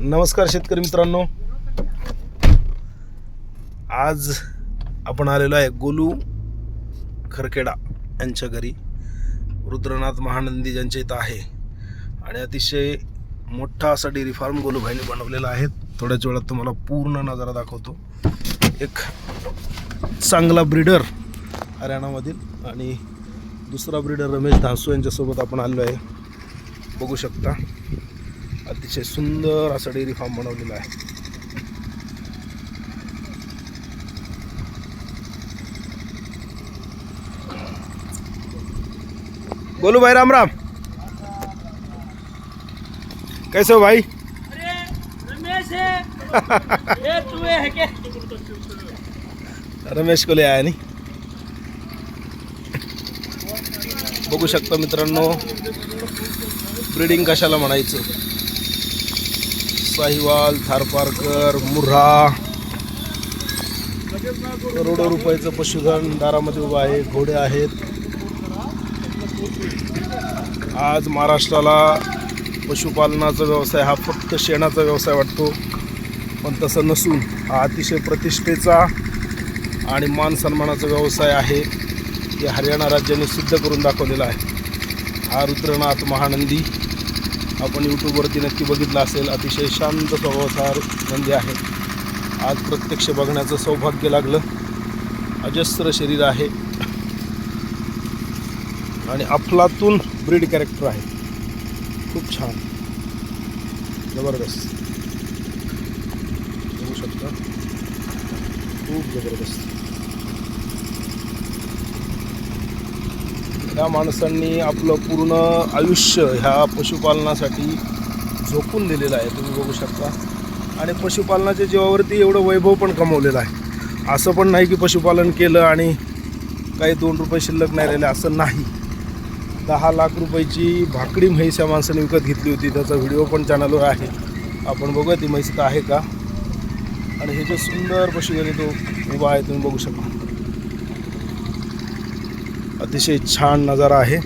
नमस्कार शेतकरी मित्रांनो, आज आपण आलेलो आहे गोलू खरखेडा यांच्या घरी. रुद्रनाथ महानंदी ज्यांच्या इथं आहे आणि अतिशय मोठा असा डेअरी फार्म गोलूभाईने बनवलेला आहे. थोड्याच वेळात तुम्हाला पूर्ण नजारा दाखवतो. एक चांगला ब्रीडर हरियाणामधील आणि दुसरा ब्रीडर रमेश धासू यांच्यासोबत आपण आलो आहे. बघू शकता अतिशय सुंदर असा डेअरी फार्म बनवलेला आहे. गोलू भाई राम राम. कैसे हो भाई? रमेश है ये तुम्हें है क्या? रमेश को ले आया नहीं. बघू शकता मित्रांनो, ब्रीडिंग कशाला म्हणायचं. साहिवाल, थारपारकर, मुर्हा, करोडो रुपयाचं पशुधन दारामध्ये उभं आहे. घोडे आहेत. आज महाराष्ट्राला पशुपालनाचा व्यवसाय हा फक्त शेणाचा व्यवसाय वाटतो, पण तसं नसून हा अतिशय प्रतिष्ठेचा आणि मान सन्मानाचा व्यवसाय आहे. हे हरियाणा राज्याने सिद्ध करून दाखवलेला आहे. हा रुद्रनाथ महानंदी आपण यूट्यूबवरती नक्की बघितला असेल. अतिशय शांत स्वभावाचा नंदी आहे. आज प्रत्यक्ष बघण्याचं सौभाग्य लागलं. अजस्र शरीर आहे आणि अफलातून ब्रीड कॅरेक्टर आहे. खूप छान, जबरदस्त. बघू शकता, खूप जबरदस्त. या माणसांनी आपलं पूर्ण आयुष्य ह्या पशुपालनासाठी झोकून दिलेलं आहे. तुम्ही बघू शकता. आणि पशुपालनाच्या जीवावरती एवढं वैभव पण कमवलेलं आहे. असं पण नाही की पशुपालन केलं आणि काही 2 रुपये शिल्लक नाही राहिले, असं नाही. 10 लाख रुपयाची भाकडी म्हैस या माणसाने विकत घेतली होती. त्याचा व्हिडिओ पण चॅनलवर आहे. आपण बघूया ती म्हैस तर आहे का. आणि हे जे सुंदर पशुधन तो उभा आहे, तुम्ही बघू शकता. अतिशय छान नजारा आहे.